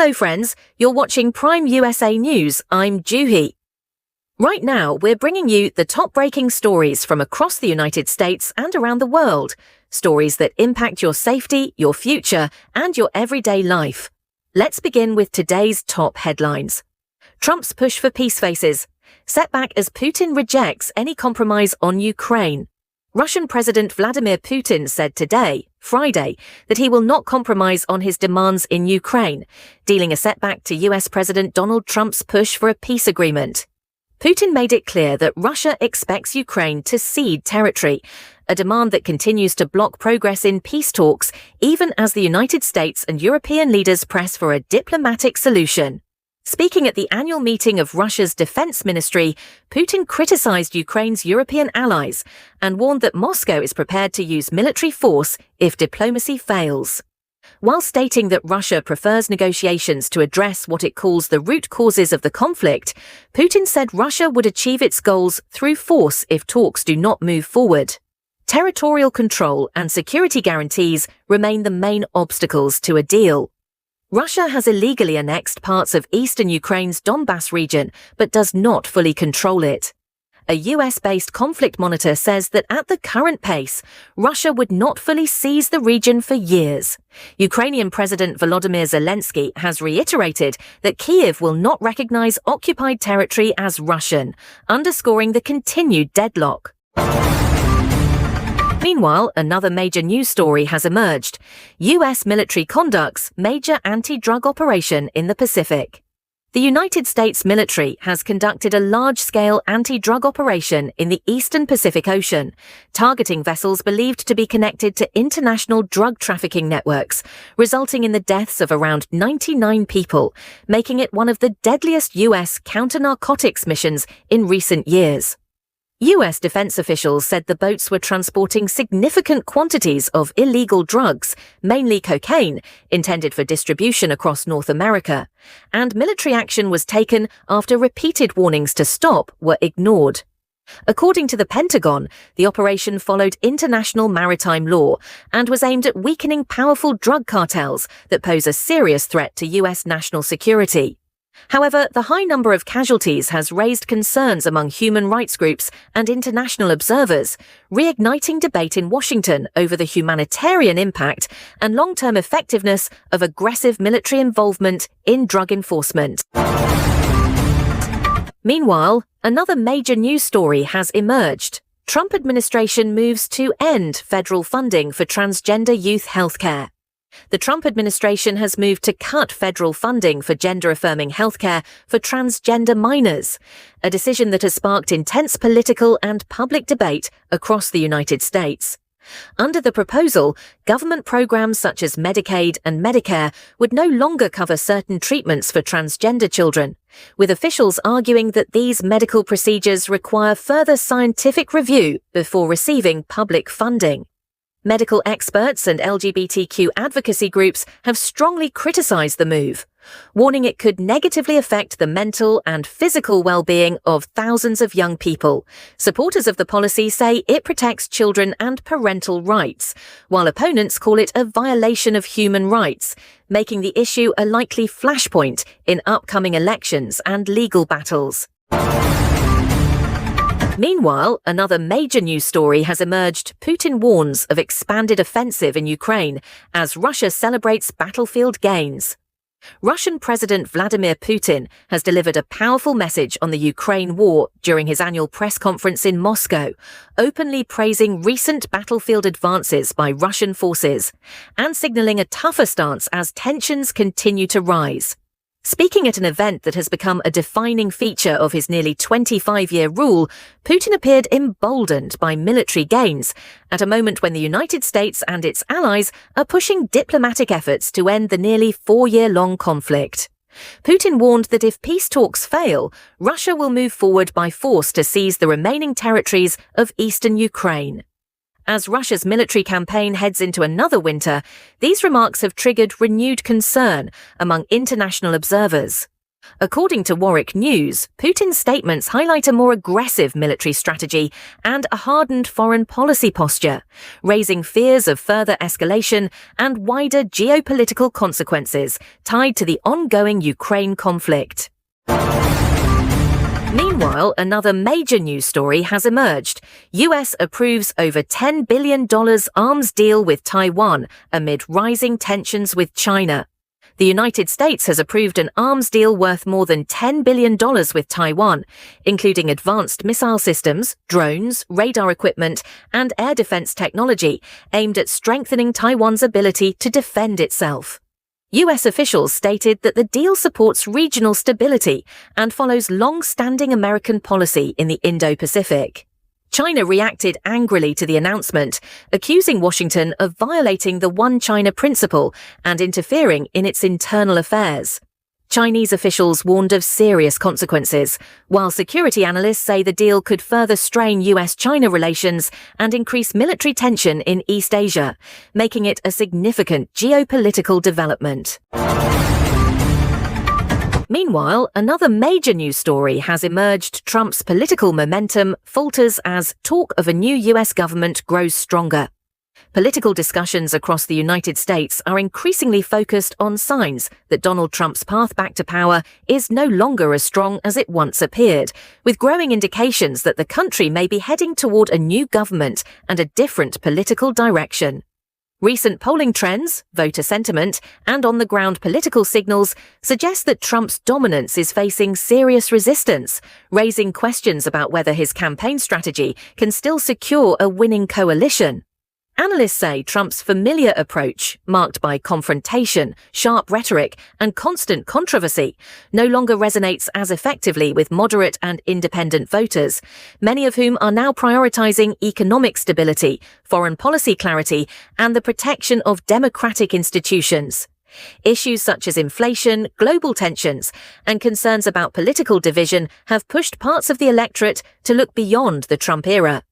Hello friends, you're watching Prime USA News. I'm Juhi. Right now, we're bringing you the top breaking stories from across the United States and around the world. Stories that impact your safety, your future, and your everyday life. Let's begin with today's top headlines. Trump's push for peace faces. Setback as Putin rejects any compromise on Ukraine. Russian President Vladimir Putin said today, Friday, that he will not compromise on his demands in Ukraine, dealing a setback to US President Donald Trump's push for a peace agreement. Putin made it clear that Russia expects Ukraine to cede territory, a demand that continues to block progress in peace talks, even as the United States and European leaders press for a diplomatic solution. Speaking at the annual meeting of Russia's defense ministry, Putin criticized Ukraine's European allies and warned that Moscow is prepared to use military force if diplomacy fails. While stating that Russia prefers negotiations to address what it calls the root causes of the conflict, Putin said Russia would achieve its goals through force if talks do not move forward. Territorial control and security guarantees remain the main obstacles to a deal. Russia has illegally annexed parts of eastern Ukraine's Donbas region, but does not fully control it. A US-based conflict monitor says that at the current pace, Russia would not fully seize the region for years. Ukrainian President Volodymyr Zelensky has reiterated that Kyiv will not recognize occupied territory as Russian, underscoring the continued deadlock. Meanwhile, another major news story has emerged. US military conducts major anti-drug operation in the Pacific. The United States military has conducted a large-scale anti-drug operation in the eastern Pacific Ocean, targeting vessels believed to be connected to international drug trafficking networks, resulting in the deaths of around 99 people, making it one of the deadliest US counter-narcotics missions in recent years. US defense officials said the boats were transporting significant quantities of illegal drugs, mainly cocaine, intended for distribution across North America, and military action was taken after repeated warnings to stop were ignored. According to the Pentagon, the operation followed international maritime law and was aimed at weakening powerful drug cartels that pose a serious threat to US national security. However, the high number of casualties has raised concerns among human rights groups and international observers, reigniting debate in Washington over the humanitarian impact and long-term effectiveness of aggressive military involvement in drug enforcement. Meanwhile, another major news story has emerged. Trump administration moves to end federal funding for transgender youth healthcare. The Trump administration has moved to cut federal funding for gender-affirming healthcare for transgender minors, a decision that has sparked intense political and public debate across the United States. Under the proposal, government programs such as Medicaid and Medicare would no longer cover certain treatments for transgender children, with officials arguing that these medical procedures require further scientific review before receiving public funding. Medical experts and LGBTQ advocacy groups have strongly criticized the move, warning it could negatively affect the mental and physical well-being of thousands of young people. Supporters of the policy say it protects children and parental rights, while opponents call it a violation of human rights, making the issue a likely flashpoint in upcoming elections and legal battles. Meanwhile, another major news story has emerged. Putin warns of expanded offensive in Ukraine as Russia celebrates battlefield gains. Russian President Vladimir Putin has delivered a powerful message on the Ukraine war during his annual press conference in Moscow, openly praising recent battlefield advances by Russian forces and signaling a tougher stance as tensions continue to rise. Speaking at an event that has become a defining feature of his nearly 25-year rule, Putin appeared emboldened by military gains at a moment when the United States and its allies are pushing diplomatic efforts to end the nearly 4-year-long conflict. Putin warned that if peace talks fail, Russia will move forward by force to seize the remaining territories of eastern Ukraine. As Russia's military campaign heads into another winter, these remarks have triggered renewed concern among international observers. According to Warwick News, Putin's statements highlight a more aggressive military strategy and a hardened foreign policy posture, raising fears of further escalation and wider geopolitical consequences tied to the ongoing Ukraine conflict. Meanwhile, another major news story has emerged. US approves over $10 billion arms deal with Taiwan amid rising tensions with China. The United States has approved an arms deal worth more than $10 billion with Taiwan, including advanced missile systems, drones, radar equipment, and air defense technology aimed at strengthening Taiwan's ability to defend itself. US officials stated that the deal supports regional stability and follows long-standing American policy in the Indo-Pacific. China reacted angrily to the announcement, accusing Washington of violating the One China principle and interfering in its internal affairs. Chinese officials warned of serious consequences, while security analysts say the deal could further strain US-China relations and increase military tension in East Asia, making it a significant geopolitical development. Meanwhile, another major news story has emerged. Trump's political momentum falters as talk of a new US government grows stronger. Political discussions across the United States are increasingly focused on signs that Donald Trump's path back to power is no longer as strong as it once appeared, with growing indications that the country may be heading toward a new government and a different political direction. Recent polling trends, voter sentiment, and on-the-ground political signals suggest that Trump's dominance is facing serious resistance, raising questions about whether his campaign strategy can still secure a winning coalition. Analysts say Trump's familiar approach, marked by confrontation, sharp rhetoric, and constant controversy, no longer resonates as effectively with moderate and independent voters, many of whom are now prioritizing economic stability, foreign policy clarity, and the protection of democratic institutions. Issues such as inflation, global tensions, and concerns about political division have pushed parts of the electorate to look beyond the Trump era.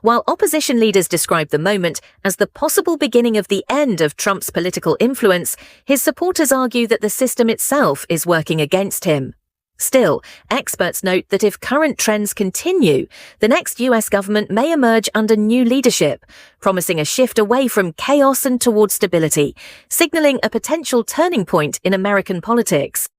While opposition leaders describe the moment as the possible beginning of the end of Trump's political influence, his supporters argue that the system itself is working against him. Still, experts note that if current trends continue, the next US government may emerge under new leadership, promising a shift away from chaos and towards stability, signaling a potential turning point in American politics.